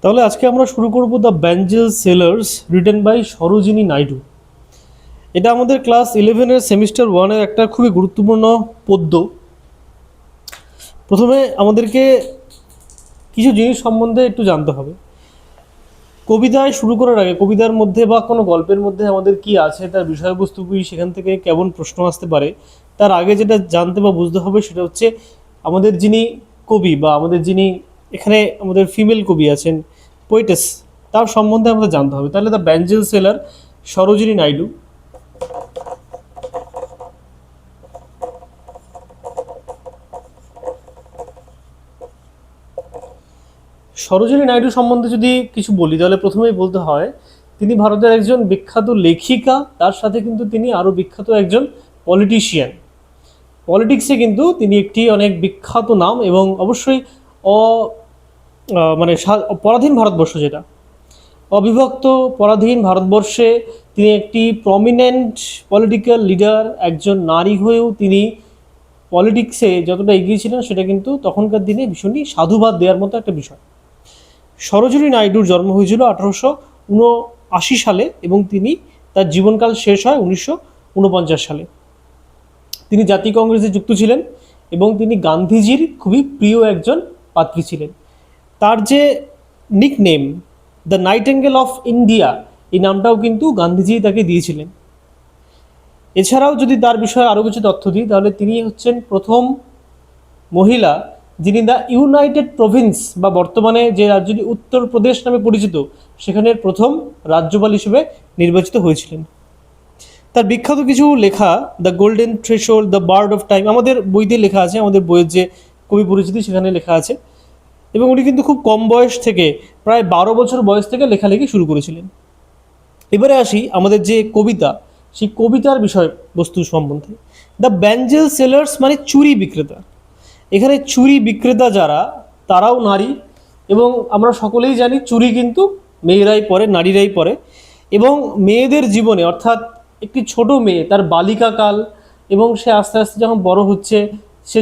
তাহলে আজকে আমরা শুরু করব the bangle sellers written by Sarojini Naidu. এটা আমাদের ক্লাস 11-এর সেমিস্টার 1-এর একটা খুবই গুরুত্বপূর্ণ পদ্য। প্রথমে আমাদেরকে কিছু জিনিস সম্বন্ধে একটু জানতে হবে। কবিতায় শুরু করার আগে কবিতার মধ্যে বা কোনো গল্পের মধ্যে আমাদের কি আছে, তার বিষয়বস্তু কি, সেখান থেকে কেমন প্রশ্ন আসতে পারে, তার আগে যেটা জানতে বা বুঝতে হবে সেটা হচ্ছে আমাদের যিনি কবি বা আমাদের যিনি এখানে আমাদের ফিমেল কবি আছেন, পোয়েটেস, তার সম্বন্ধে আমাদের জানতে হবে। তাহলে দ্য ব্যাঞ্জেল সেলার, সরোজিনী নাইডু। সরোজিনী নাইডু সম্বন্ধে যদি কিছু বলি তাহলে প্রথমেই বলতে হয় তিনি ভারতের একজন বিখ্যাত লেখিকা, তার সাথে কিন্তু তিনি আরও বিখ্যাত একজন পলিটিশিয়ান। পলিটিক্সে কিন্তু তিনি একটি অনেক বিখ্যাত নাম, এবং অবশ্যই অ মানে পরাধীন ভারতবর্ষ, যেটা অবিভক্ত পরাধীন ভারতবর্ষে তিনি একটি প্রমিনেন্ট পলিটিক্যাল লিডার, একজন নারী হয়েও তিনি পলিটিক্সে যতটা এগিয়ে ছিলেন সেটা কিন্তু তখনকার দিনে ভীষণই সাধুবাদ দেওয়ার মতো একটা বিষয়। সরোজিনী নাইডুর জন্ম হয়েছিল 1879 সালে এবং তিনি তার জীবনকাল শেষ হয় 1949 সালে। তিনি জাতীয় কংগ্রেসে যুক্ত ছিলেন এবং তিনি গান্ধীজির খুবই প্রিয় একজন পাত্রী ছিলেন। তার যে nickname the Nightingale of India, এই নামটাও কিন্তু গান্ধীজি তাকে দিয়েছিলেন। এছাড়াও যদি তার বিষয়ে আরও কিছু তথ্য দিই তাহলে তিনি হচ্ছেন প্রথম মহিলা যিনি দ্য ইউনাইটেড প্রভিন্স বা বর্তমানে যে রাজ্যটি উত্তরপ্রদেশ নামে পরিচিত সেখানের প্রথম রাজ্যপাল হিসেবে নির্বাচিত হয়েছিলেন। তার বিখ্যাত কিছু লেখা, the golden threshold, the bird of time, আমাদের বইতে লেখা আছে, আমাদের বইয়ের যে কবি পরিচিতি সেখানে লেখা আছে। এবং উনি কিন্তু খুব কম বয়স থেকে, প্রায় 12 বছর বয়স থেকে লেখালেখি শুরু করেছিলেন। এবারে আসি আমাদের যে কবিতা, সেই কবিতার বিষয়বস্তু সম্বন্ধে। দ্য ব্যাঞ্জেল সেলার্স মানে চুরি বিক্রেতা। এখানে চুরি বিক্রেতা যারা, তারাও নারী, এবং আমরা সকলেই জানি চুরি কিন্তু মেয়েরাই পরে, নারীরাই পরে। এবং মেয়েদের জীবনে, অর্থাৎ একটি ছোট মেয়ে তার বালিকাকাল এবং সে আস্তে আস্তে যখন বড় হচ্ছে, সে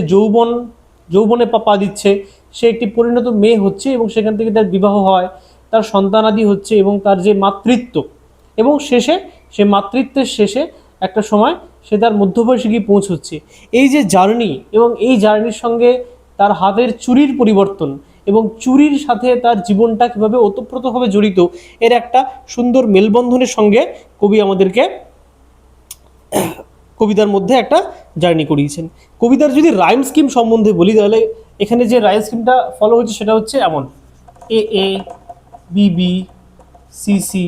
যৌবনে পা দিচ্ছে, সে একটি পরিণত মেয়ে হচ্ছে এবং সেখান থেকে তার বিবাহ হয়, তার সন্তানাদি হচ্ছে এবং তার যে মাতৃত্ব, এবং শেষে সে মাতৃত্বের শেষে একটা সময় সে তার মধ্যবয়সে গিয়ে পৌঁছচ্ছে। এই যে জার্নি, এবং এই জার্নির সঙ্গে তার হাতের চুরির পরিবর্তন এবং চুরির সাথে তার জীবনটা কীভাবে ওতপ্রোতভাবে জড়িত, এর একটা সুন্দর মেলবন্ধনের সঙ্গে কবি আমাদেরকে কবিতার মধ্যে একটা জার্নি করিয়েছেন। কবিতার যদি রাইম স্কিম সম্বন্ধে বলি তাহলে এখানে যে রাইম স্কিমটা ফলো হচ্ছে সেটা হচ্ছে এমন: A A B B C C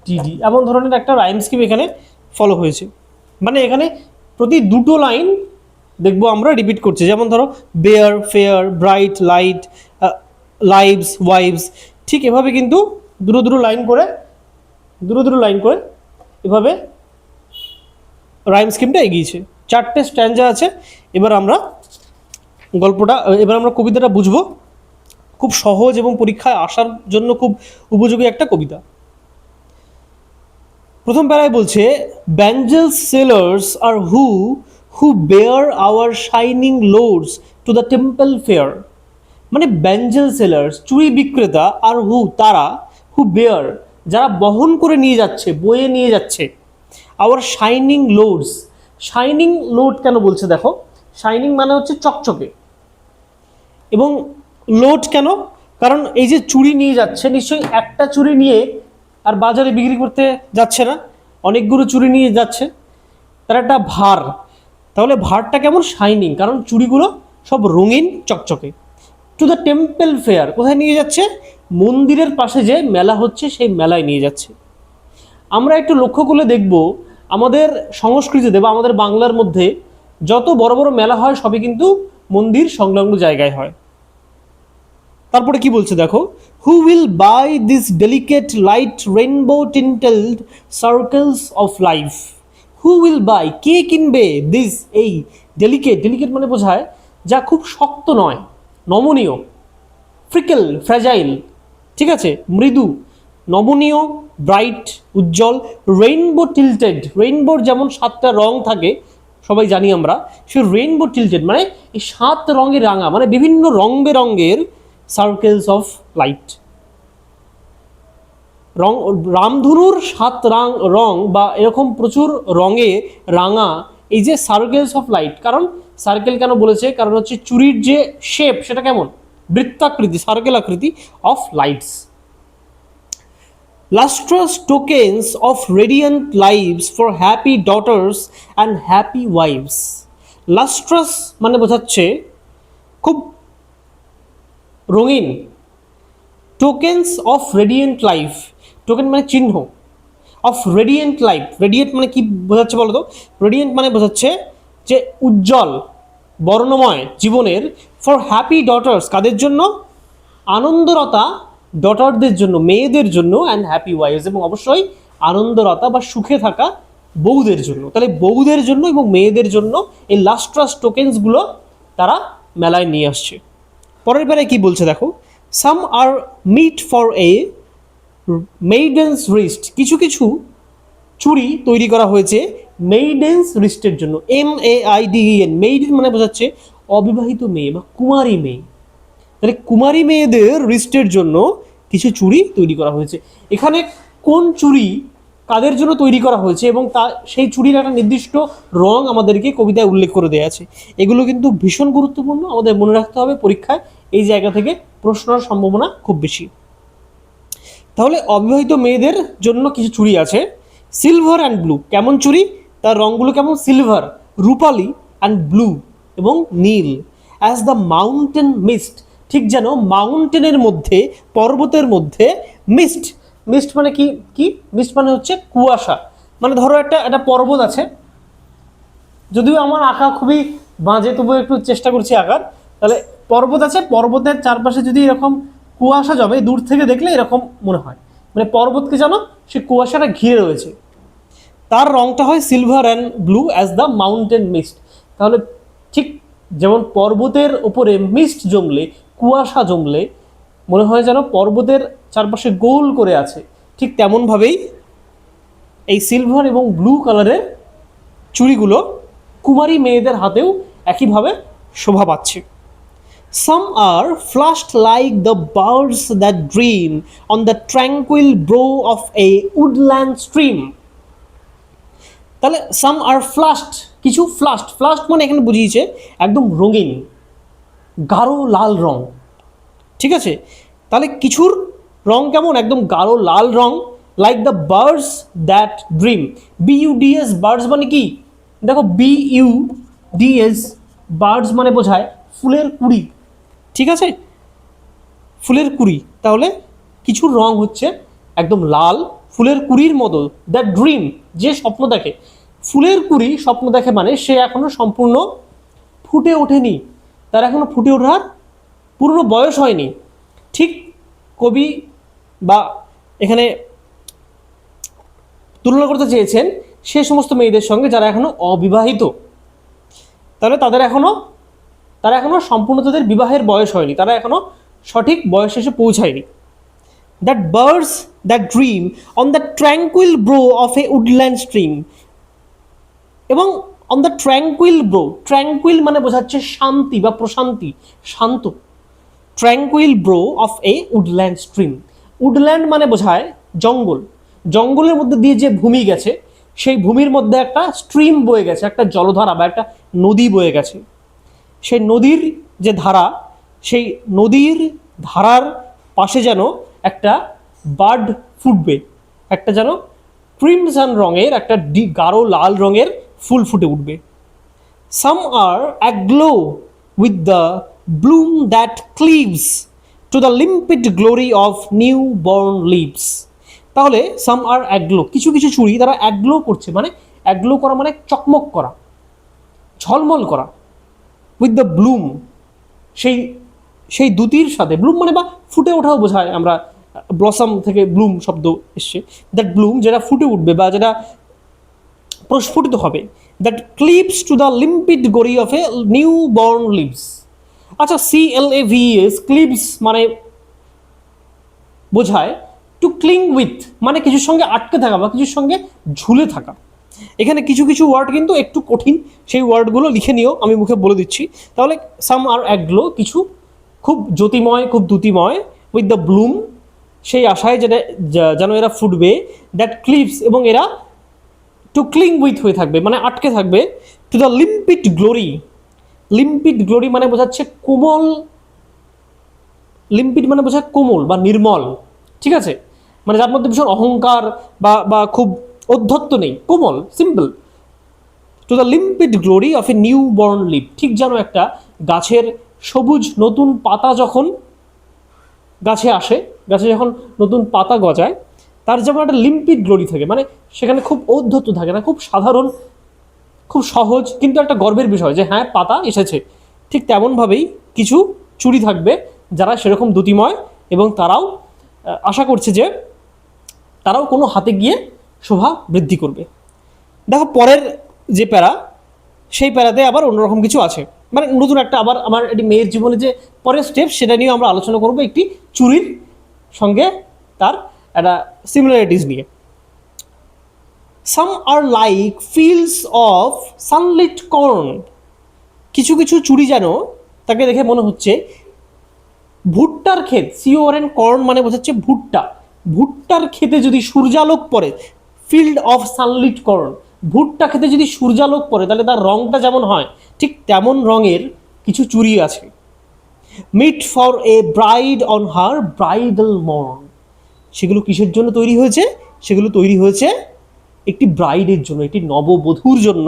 T D, এমন ধরনের একটা রাইম স্কিম এখানে ফলো হয়েছে। মানে এখানে প্রতি দুটো লাইন দেখবো আমরা রিপিট করছে, যেমন ধরো bear, fair, bright, light, lives, wives, ঠিক এভাবে কিন্তু দুটো দুটো লাইন করে এভাবে রাইম স্কিমটা এগিয়েছে। 4টে স্ট্যান্জা আছে। এবার আমরা কবিতাটা বুঝবো। খুব সহজ এবং পরীক্ষায় আসার জন্য খুব উপযোগী একটা কবিতা। প্রথম প্যারায় বলছে, bangles sellers are who bear our shining loads to the temple fair. মানে ব্যাঞ্জেল সেলার্স চুরি বিক্রেতা, আর তারা, হু বেয়ার যারা বহন করে নিয়ে যাচ্ছে, বয়ে নিয়ে যাচ্ছে, our shining loads. Shining load কেন বলছে দেখো, শাইনিং মানে হচ্ছে চকচকে, এবং লোড কেন, কারণ এই যে চুরি নিয়ে যাচ্ছে, নিশ্চয়ই একটা চুরি নিয়ে আর বাজারে বিক্রি করতে যাচ্ছে না, অনেকগুলো চুরি নিয়ে যাচ্ছে, তার একটা ভার। তাহলে ভারটা কেমন, শাইনিং, কারণ চুরিগুলো সব রঙিন চকচকে। টু দ্য টেম্পল ফেয়ার, কোথায় নিয়ে যাচ্ছে, মন্দিরের পাশে যে মেলা হচ্ছে সেই মেলায় নিয়ে যাচ্ছে। আমরা একটু লক্ষ্য করলে দেখব আমাদের সংস্কৃতিতে বা আমাদের বাংলার মধ্যে যত বড় বড় মেলা হয় সবই কিন্তু মন্দির সংলগ্ন জায়গায় হয়। তারপরে কি বলছে দেখো, who will buy this delicate light rainbow tinted circles of life. Who will buy, কে কিনবে, দিস, এই ডেলিকেট, ডেলিকেট মানে বোঝায় যা খুব শক্ত নয়, নমনীয়, ফ্রিকেল, ফ্র্যাজাইল, ঠিক আছে, মৃদু, নমনীয়, ব্রাইট, উজ্জ্বল, রেইনবো টিল্টেড, রেইনবোর যেমন 7টা রং থাকে সবাই জানি আমরা, সে রেইনবো টিল্টেড মানে এই 7 রঙের রাঙা, মানে বিভিন্ন রং বেরঙের সার্কেলস অফ লাইট। রং, রামধনুর 7 রং বা এরকম প্রচুর রঙে রাঙা এই যে সার্কেলস অফ লাইট, কারণ সার্কেল কেন বলেছে, কারণ হচ্ছে চুরির যে শেপ সেটা কেমন, বৃত্তাকৃতি, সার্কেল আকৃতি of lights. Lustrous tokens of radiant lives for happy daughters and happy wives. Lustrous মানে বোঝাচ্ছে খুব রঙিন, tokens of radiant life, token মানে চিহ্ন, অফ রেডিয়েন্ট লাইফ, রেডিয়েন্ট মানে কি বোঝাচ্ছে বলো তো, রেডিয়েন্ট মানে বোঝাচ্ছে যে উজ্জ্বল বর্ণময় জীবনের, ফর হ্যাপি ডটার্স কাদের জন্য, আনন্দরতা ডটারদের জন্য, মেয়েদের জন্য, অ্যান্ড হ্যাপি ওয়াইফস এবং অবশ্যই আনন্দরতা বা সুখে থাকা বউদের জন্য। তাহলে বউদের জন্য এবং মেয়েদের জন্য এই লাস্ট্রাস টোকেন্সগুলো তারা মেলায় নিয়ে আসছে। পরের বেলায় কি বলছে দেখো, সাম আর meet for A maidens wrist, কিছু কিছু চুড়ি তৈরি করা হয়েছে মেইডেন্স রিস্টের জন্য, MAIDEN, মেইডেন মানে বোঝাচ্ছে অবিবাহিত মেয়ে বা কুমারী মেয়ে, তাহলে কুমারী মেয়েদের রিস্টের জন্য কিছু চুড়ি তৈরি করা হয়েছে। এখানে কোন চুড়ি কাদের জন্য তৈরি করা হয়েছে এবং তা সেই চুড়ির একটা নির্দিষ্ট রং আমাদেরকে কবিতায় উল্লেখ করে দেওয়া আছে, এগুলো কিন্তু ভীষণ গুরুত্বপূর্ণ, আমাদের মনে রাখতে হবে, পরীক্ষায় এই জায়গা থেকে প্রশ্নের সম্ভাবনা খুব বেশি। তাহলে অবিবাহিত মেয়েদের জন্য কিছু চুড়ি আছে, সিলভার অ্যান্ড ব্লু, কেমন চুড়ি, তার রঙগুলো কেমন, সিলভার, রূপালি, অ্যান্ড ব্লু এবং নীল, অ্যাজ দ্য মাউন্টেন মিস্ট, ঠিক যেন মাউন্টেনের মধ্যে, পর্বতের মধ্যে মিস্ট, মিস্ট মানে কি, কি মিস্ট মানে হচ্ছে কুয়াশা, মানে ধরো একটা পর্বত আছে, যদিও আমার আঁকা খুবই বাজে তবুও একটু চেষ্টা করছি আঁকার, তাহলে পর্বত আছে, পর্বতের চারপাশে যদি এরকম কুয়াশা জমে, দূর থেকে দেখলে এরকম মনে হয়, মানে পর্বতকে যেন সে কুয়াশাটা ঘিরে রয়েছে, তার রংটা হয় silver and blue as the mountain mist. তাহলে ঠিক যেমন পর্বতের উপরে মিস্ট জমলে, কুয়াশা জমলে মনে হয় যেন পর্বতের চারপাশে গোল করে আছে, ঠিক তেমনভাবেই এই সিলভার এবং ব্লু কালারের চুড়িগুলো কুমারী মেয়েদের হাতেও একইভাবে শোভা পাচ্ছে। Some are flushed like the birds that dream on the tranquil brow of a woodland stream. তাহলে সাম আর ফ্লাস্ট, কিছু ফ্লাস্ট, ফ্লাস্ট মানে এখানে বুঝিয়েছে একদম রঙিন গাঢ় লাল রং, ঠিক আছে, তাহলে কিছুর রং কেমন, একদম গাঢ় লাল রং, like the birds that dream, BUDS, birds মানে কি, দেখো BUDS, বার্ডস মানে বোঝায় ফুলের কুড়ি, ঠিক আছে, ফুলের কুড়ি, তাহলে কিছুর রং হচ্ছে একদম লাল ফুলের কুড়ির মতো, দ্য ড্রিম যে স্বপ্ন দেখে, ফুলের কুড়ি স্বপ্ন দেখে মানে সে এখনো সম্পূর্ণ ফুটে ওঠেনি, তার এখনো ফুটে ওঠার পূর্ণ বয়স হয়নি, ঠিক কবি বা এখানে তুলনা করতে চেয়েছেন সে সমস্ত মেয়েদের সঙ্গে যারা এখনো অবিবাহিত, তাহলে তারা এখনো সম্পূর্ণ তাদের বিবাহের বয়স হয়নি, তারা এখনো সঠিক বয়সে এসে পৌঁছায়নি। That birds that dream on the tranquil brow of a woodland stream, এবং on the tranquil brow, tranquil মানে বোঝাচ্ছে শান্তি বা প্রশান্তি, শান্ত, tranquil brow of a woodland stream, woodland মানে বোঝায় জঙ্গল, জঙ্গলের মধ্যে দিয়ে যে ভূমি গেছে সেই ভূমির মধ্যে একটা স্ট্রিম বয়ে গেছে, একটা জলধারা বা একটা নদী বয়ে গেছে, সেই নদীর যে ধারা, সেই নদীর ধারার পাশে যেন একটা বার্ড ফুটবে, একটা যেন ক্রিমসন রঙের একটা গাঢ় লাল রঙের ফুল ফুটে উঠবে। Some are aglow with the bloom that cleaves to the limpid glory of new born leaves, তাহলে সাম আর অ্যাগ্লো, কিছু কিছু চুড়ি তারা অ্যাগ্লো করছে, মানে অ্যাগ্লো করা মানে চকমক করা, ঝলমল করা, উইথ দ্য ব্লুম, সেই দুটির সাথে, ব্লুম মানে বা ফুটে ওঠাও বোঝায়, আমরা ব্লসম থেকে ব্লুম শব্দ এসছে, দ্যাট ব্লুম যেটা ফুটে উঠবে বা যেটা প্রস্ফুটিত হবে, that clips to the limpid glory of a new born leaves. আচ্ছা, CLAVES, ক্লিপস মানে বোঝায় টু ক্লিং উইথ, মানে কিছুর সঙ্গে আটকে থাকা বা কিছুর সঙ্গে ঝুলে থাকা। এখানে কিছু কিছু ওয়ার্ড কিন্তু একটু কঠিন, সেই ওয়ার্ডগুলো লিখে নিও, আমি মুখে বলে দিচ্ছি। তাহলে সাম আর অ্যাগ্লো, কিছু খুব জ্যোতিময়, খুব দ্যুতিময়, উইথ দ্য ব্লুম সেই আশায় যেটা যেন এরা ফুটবে, দ্যাট ক্লিপস, এবং এরা টু ক্লিং উইথ হয়ে থাকবে, মানে আটকে থাকবে, two the limpid glory. Limpid glory মানে বোঝাচ্ছে কোমল, লিম্পিড মানে বোঝায় কোমল বা নির্মল, ঠিক আছে, মানে যার মধ্যে ভীষণ অহংকার বা বা খুব ঔদ্ধত্য নেই, কোমল, simple. To the limpid glory of a new born leaf, ঠিক যেন একটা গাছের সবুজ নতুন পাতা যখন গাছে আসে, গাছে যখন নতুন পাতা গজায়, তার যেমন একটা লিম্পিড গ্লোরি থাকে, মানে সেখানে খুব ঔদ্ধত্য থাকে না, খুব সাধারণ, খুব সহজ, কিন্তু একটা গর্বের বিষয় যে হ্যাঁ পাতা এসেছে। ঠিক তেমনভাবেই কিছু চুড়ি থাকবে যারা সেরকম দ্যুতিময়, এবং তারাও আশা করছে যে তারাও কোনো হাতে গিয়ে শোভা বৃদ্ধি করবে। দেখো পরের যে প্যারা, সেই প্যারাতে আবার অন্যরকম কিছু আছে, মানে নতুন একটা আবার আমার এটি মেয়ের জীবনে যে পরের স্টেপ সেটা নিয়ে আমরা আলোচনা করব একটি চুরির সঙ্গে তার একটা সিমিলারিটিস নিয়ে। Some are like fields of sunlit corn, কিছু কিছু চুড়ি যেন তাকে দেখে মনে হচ্ছে ভুট্টার ক্ষেত, সিওরেন কর্ন মানে বোঝাচ্ছে ভুট্টা, ভুট্টার ক্ষেতে যদি সূর্যালোক পড়ে, ফিল্ড অফ সানলিট কর্ন, ভুট্টা ক্ষেতে যদি সূর্যালোক পড়ে তাহলে তার রংটা যেমন হয় ঠিক তেমন রঙের কিছু চুড়ি আছে। Meet for a bride on her bridal morn, সেগুলো কিসের জন্য তৈরি হয়েছে? সেগুলো তৈরি হয়েছে একটি ব্রাইডের জন্য, একটি নববধূর জন্য,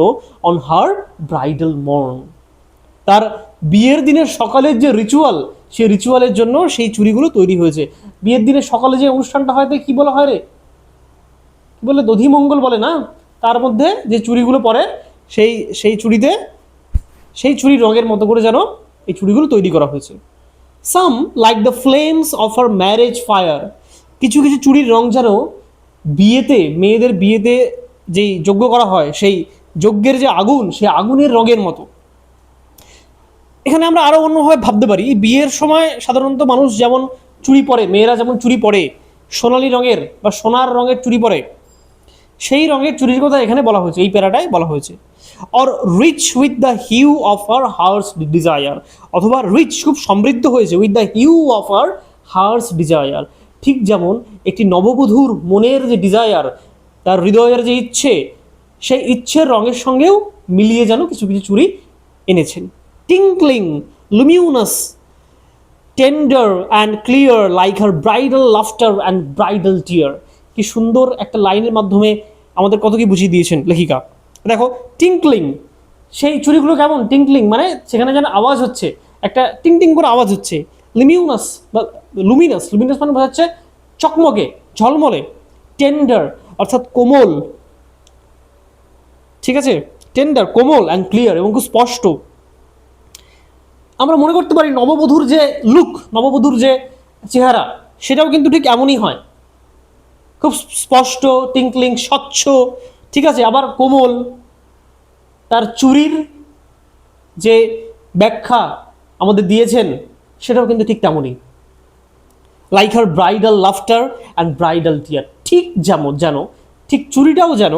অন হার ব্রাইডাল মর্ন, তার বিয়ের দিনের সকালের যে রিচুয়াল, সেই রিচুয়ালের জন্য সেই চুড়িগুলো তৈরি হয়েছে। বিয়ের দিনের সকালে যে অনুষ্ঠানটা হয় তাই কি বলা হয় রে, কি বলে, দধিমঙ্গল বলে না, তার মধ্যে যে চুড়িগুলো পরে সেই সেই চুড়িতে সেই চুড়ির রঙের মতো করে যেন এই চুড়িগুলো তৈরি করা হয়েছে। Some like the flames of her marriage fire, কিছু কিছু চুড়ির রং যেন বিয়েতে, মেয়েদের বিয়েতে যেই যজ্ঞ করা হয় সেই যজ্ঞের যে আগুন, সেই আগুনের রঙের মতো। এখানে আমরা আরো অন্যভাবে ভাবতে পারি, বিয়ের সময় সাধারণত মানুষ যেমন চুড়ি পরে, মেয়েরা যেমন চুড়ি পরে সোনালী রঙের বা সোনার রঙের চুড়ি পরে, সেই রঙের চুড়ির কথা এখানে বলা হয়েছে, এই প্যারাটায় বলা হয়েছে। Or rich with the hue of her heart's desire, অথবা রিচ খুব সমৃদ্ধ হয়েছে, with the hue of her heart's desire, ঠিক যেমন একটি নববধূর মনের যে ডিজায়ার, তার হৃদয়ের যে ইচ্ছে, সেই ইচ্ছের রঙের সঙ্গেও মিলিয়ে যেন কিছু কিছু চুড়ি এনেছেন। Tinkling luminous tender and clear like her bridal laughter and bridal tear, কি সুন্দর একটা লাইনের মাধ্যমে আমাদের কত কি বুঝিয়ে দিয়েছেন লেখিকা। দেখো টিঙ্কলিং, সেই চুড়িগুলো কেমন টিঙ্কলিং, মানে সেখানে যেন আওয়াজ হচ্ছে, একটা টিং টিং করে আওয়াজ হচ্ছে। লিমিউনাস বা লুমিনাস, লুমিনাস মানে বোঝাচ্ছে চকমকে, ঝলমলে। টেন্ডার অর্থাৎ কোমল, ঠিক আছে, টেন্ডার কোমল অ্যান্ড ক্লিয়ার এবং খুব স্পষ্ট। আমরা মনে করতে পারি নববধূর যে লুক, নববধূর যে চেহারা, সেটাও কিন্তু ঠিক এমনই হয়, খুব স্পষ্ট, টিঙ্কলিং, স্বচ্ছ, ঠিক আছে, আবার কোমল। তার চুরির যে ব্যাখ্যা আমাদের দিয়েছেন সেটাও কিন্তু ঠিক তেমনই, like her bridal laughter and bridal tear, ঠিক যেমন যেন, ঠিক চুরিটাও যেন,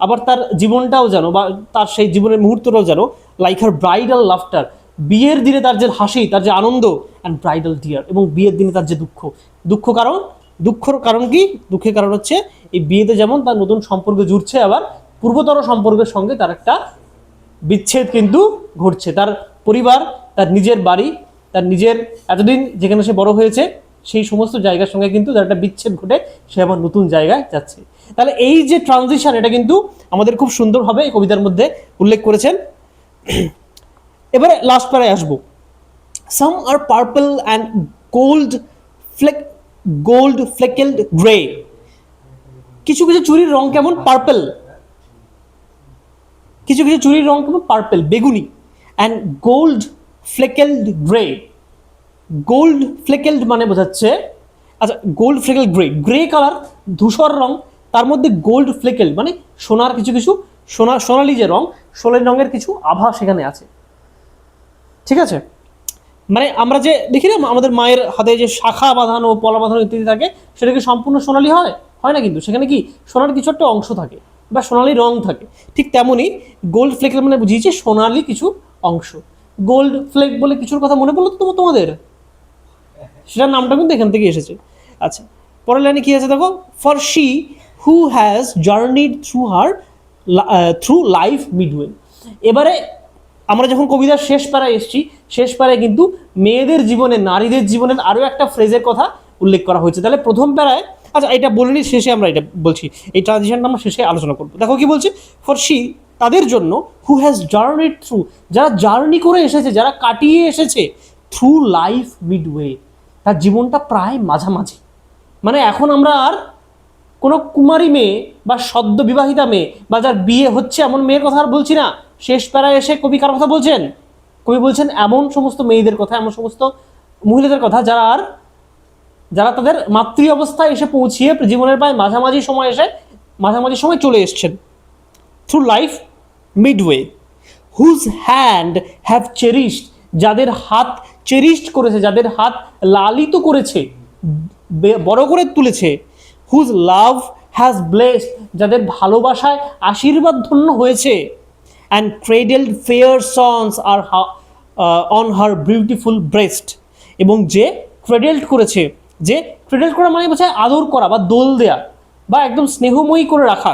আবার তার জীবনটাও যেন, বা তার সেই জীবনের মুহূর্তটাও যেন লাইক হার ব্রাইডাল লাফটার, বিয়ের দিনে তার যে হাসি, তার যে আনন্দ, অ্যান্ড ব্রাইডাল টিয়ার, এবং বিয়ের দিনে তার যে দুঃখ, দুঃখ কারণ, দুঃখর কারণ কি, দুঃখের কারণ হচ্ছে এই বিয়েতে যেমন তার নতুন সম্পর্ক জুড়ছে, আবার পূর্বতর সম্পর্কের সঙ্গে তার একটা বিচ্ছেদ কিন্তু ঘটছে, তার পরিবার, তার নিজের বাড়ি, তার নিজের এতদিন যেখানে সে বড় হয়েছে সেই সমস্ত জায়গার সঙ্গে কিন্তু তার একটা বিচ্ছেদ ঘটে, সে আবার নতুন জায়গায় যাচ্ছে। তাহলে এই যে ট্রানজিশন, এটা কিন্তু আমাদের খুব সুন্দরভাবে এই কবিতার মধ্যে উল্লেখ করেছেন। এবারে লাস্ট প্যারায় আসবো। Some are purple and gold gold flecked grey, কিছু কিছু চুড়ির রং কেমন পার্পল, কিছু কিছু চুড়ির রং কেমন পার্পল, বেগুনি, and gold flecked grey, gold ফ্লেকেলড মানে বোঝাচ্ছে, আচ্ছা গোল্ড ফ্লেকেল গ্রে, গ্রে কালার ধূসর রং, তার মধ্যে গোল্ড ফ্লেকেল মানে সোনার কিছু কিছু, সোনালি যে রং, সোনালি রঙের কিছু আভা সেখানে আছে, ঠিক আছে। মানে আমরা যে দেখি না আমাদের মায়ের হাতে যে শাখা বাঁধানো, পলা বাঁধানো ইত্যাদি থাকে, সেটা কি সম্পূর্ণ সোনালি হয়? হয় না, কিন্তু সেখানে কি সোনার কিছু একটা অংশ থাকে বা সোনালি রং থাকে। ঠিক তেমনই গোল্ড ফ্লেকেল মানে বুঝিয়েছে সোনালি কিছু অংশ। গোল্ড ফ্লেক বলে কিছুর কথা মনে পড়লো তো তোমাদের, সেটার নামটা কিন্তু এখান থেকে এসেছে। আচ্ছা, পরের লাইনে কি আছে দেখো, for she who has journeyed through life midway. এবারে আমরা যখন কবিতার শেষ প্যারায় এসেছি, শেষ প্যারায় কিন্তু মেয়েদের জীবনে, নারীদের জীবনের আরও একটা ফ্রেজের কথা উল্লেখ করা হয়েছে। তাহলে প্রথম প্যারায়, আচ্ছা এটা বলিনি, শেষে আমরা এটা বলছি, এই ট্রানজিশনটা আমরা শেষে আলোচনা করবো। দেখো কি বলছে, ফর শি তাদের জন্য, হু হ্যাজ জার্নিড থ্রু যারা জার্নি করে এসেছে, যারা কাটিয়ে এসেছে, থ্রু লাইফ মিডওয়ে তার জীবনটা প্রায় মাঝামাঝি। মানে এখন আমরা আর কোনো কুমারী মেয়ে বা সদ্য বিবাহিতা মেয়ে বা যার বিয়ে হচ্ছে এমন মেয়ের কথা আর বলছি না। শেষ প্যারায় এসে কবি কার কথা বলছেন? কবি বলছেন এমন সমস্ত মেয়েদের কথা, এমন সমস্ত মহিলাদের কথা যারা তাদের মাতৃ অবস্থায় এসে পৌঁছিয়ে জীবনের প্রায় মাঝামাঝি সময় চলে এসছেন। Through life midway, whose hand have cherished যাদের হাত চেরিশড করেছে, যাদের হাত লালিত করেছে, বড় করে তুলেছে। হুজ লাভ হ্যাজ ব্লেসড যাদের ভালোবাসায় আশীর্বাদ ধন্য হয়েছে। অ্যান্ড ক্রেডেলড ফেয়ার সন্স আর অন হার বিউটিফুল ব্রেস্ট, এবং যে ক্রেডেলড করেছে, যে ক্রেডেলড করা মানে বোঝায় আদর করা বা দোল দেয়া বা একদম স্নেহময়ী করে রাখা।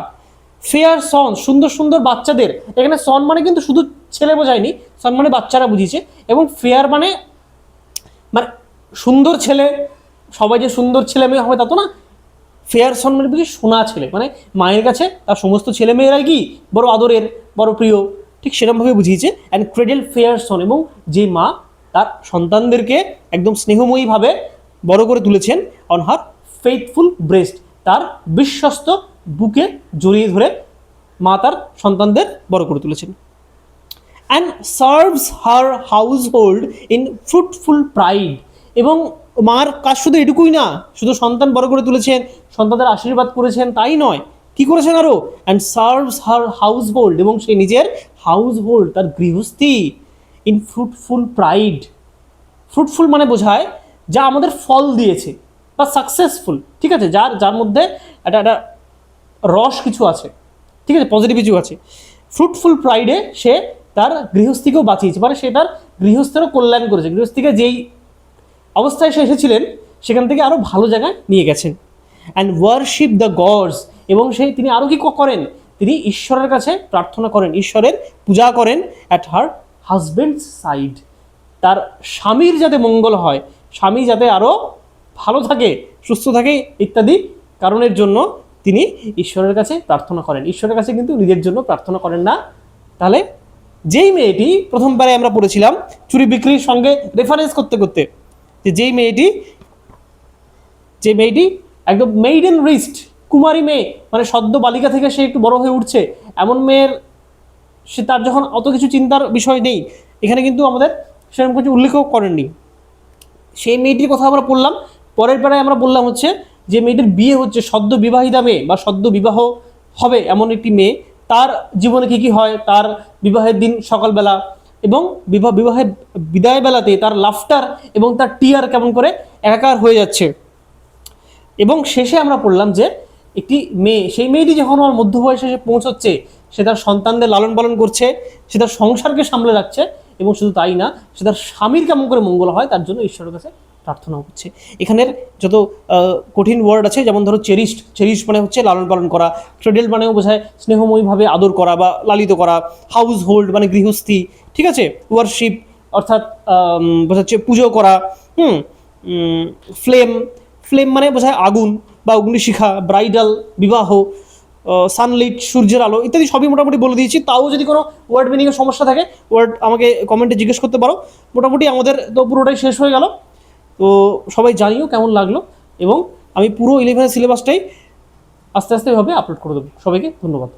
ফেয়ার সন সুন্দর সুন্দর বাচ্চাদের, এখানে সন মানে কিন্তু শুধু ছেলে বোঝায়নি, সন মানে বাচ্চারা বুঝিয়েছে, এবং ফেয়ার মানে মানে সুন্দর ছেলে, সবাই যে সুন্দর ছেলে মেয়ে হবে তা তো না। ফেয়ার সন মানে বুঝি সোনা ছেলে, মানে মায়ের কাছে তার সমস্ত ছেলে মেয়েরাই কি বড় আদরের, বড় প্রিয়, ঠিক সেরকমভাবে বুঝিয়েছে। অ্যান্ড ক্রেডেল ফেয়ার সন, এবং যে মা তার সন্তানদেরকে একদম স্নেহময়ীভাবে বড় করে তুলেছেন। অন হার ফেইথফুল ব্রেস্ট তার বিশ্বস্ত বুকে জড়িয়ে ধরে মা তার সন্তানদের বড় করে তুলেছেন। And serves her house hold in fruitful pride, এবং মার কাজ শুধু এটুকুই না, শুধু সন্তান বড় করে তুলেছেন, সন্তানদের আশীর্বাদ করেছেন তাই নয়, কি করেছেন আরও, and serves her house hold, এবং সে নিজের হাউস হোল্ড তার গৃহস্থী, ইন ফ্রুটফুল প্রাইড। ফ্রুটফুল মানে বোঝায় যা আমাদের ফল দিয়েছে বা সাকসেসফুল, ঠিক আছে, যার মধ্যে একটা রস কিছু আছে, ঠিক আছে, পজিটিভ কিছু আছে। ফ্রুটফুল প্রাইডে সে তার গৃহস্থীকেও বাঁচিয়েছে, মানে সে তার গৃহস্থেরও কল্যাণ করেছে, গৃহস্থীকে যেই অবস্থায় সে এসেছিলেন সেখান থেকে আরও ভালো জায়গায় নিয়ে গেছেন। অ্যান্ড ওয়ারশিপ দ্য গডস, এবং তিনি আরও কি করেন, তিনি ঈশ্বরের কাছে প্রার্থনা করেন, ঈশ্বরের পূজা করেন। অ্যাট হার হাজব্যান্ডস সাইড, তার স্বামীর যাতে মঙ্গল হয়, স্বামী যাতে আরও ভালো থাকে, সুস্থ থাকে ইত্যাদি কারণের জন্য তিনি ঈশ্বরের কাছে প্রার্থনা করেন। ঈশ্বরের কাছে কিন্তু নিজের জন্য প্রার্থনা করেন না। তাহলে যেই মেয়েটি প্রথম বারে আমরা পড়েছিলাম চুরি বিক্রির সঙ্গে রেফারেন্স করতে করতে, যে মেয়েটি একদম মেইডেন রিস্ট, কুমারী মেয়ে, মানে সদ্য বালিকা থেকে সে একটু বড় হয়ে উঠছে, এমন মেয়ের সে তার যখন অত কিছু চিন্তার বিষয় নেই, এখানে কিন্তু আমাদের সেরকম কিছু উল্লেখও করেননি। সেই মেয়েটির কথা আমরা পড়লাম। পরের বেলায় আমরা বললাম হচ্ছে যে মেয়েটির বিয়ে হচ্ছে, সদ্য বিবাহিতা মেয়ে বা সদ্য বিবাহ হবে এমন একটি মেয়ে, তার জীবনে কী কী হয়, তার বিবাহের দিন সকালবেলা এবং বিবাহের বিদায় বেলাতে তার লাফটার এবং তার টিয়ার কেমন করে একাকার হয়ে যাচ্ছে। এবং শেষে আমরা পড়লাম যে একটি মেয়ে, সেই মেয়েটি যখন আমার মধ্য বয়সে এসে পৌঁছচ্ছে, সে তার সন্তানদের লালন পালন করছে, সে তার সংসারকে সামলে রাখছে, এবং শুধু তাই না, সে তার স্বামীর কেমন করে মঙ্গল হয় তার জন্য ঈশ্বরের কাছে প্রার্থনাও করছে। এখানের যত কঠিন ওয়ার্ড আছে, যেমন ধরো চেরিশ মানে হচ্ছে লালন পালন করা, ক্রেডেল মানেও বোঝায় স্নেহময়ীভাবে আদর করা বা লালিত করা, হাউস হোল্ড মানে গৃহস্থী, ঠিক আছে, ওয়ারশিপ অর্থাৎ বোঝাচ্ছে পুজো করা, ফ্লেম মানে বোঝায় আগুন বা অগ্নিশিখা, ব্রাইডাল বিবাহ, সানলাইট সূর্যের আলো ইত্যাদি সবই মোটামুটি বলে দিয়েছি। তাও যদি কোনো ওয়ার্ড মিনিংয়ের সমস্যা থাকে ওয়ার্ড আমাকে কমেন্টে জিজ্ঞেস করতে পারো। মোটামুটি আমাদের তো পুরোটাই শেষ হয়ে গেল। তো সবাই জানিও কেমন লাগলো, এবং আমি পুরো 11 সিলেবাসটাই আস্তে আস্তে এভাবে আপলোড করে দেবো। সবাইকে ধন্যবাদ।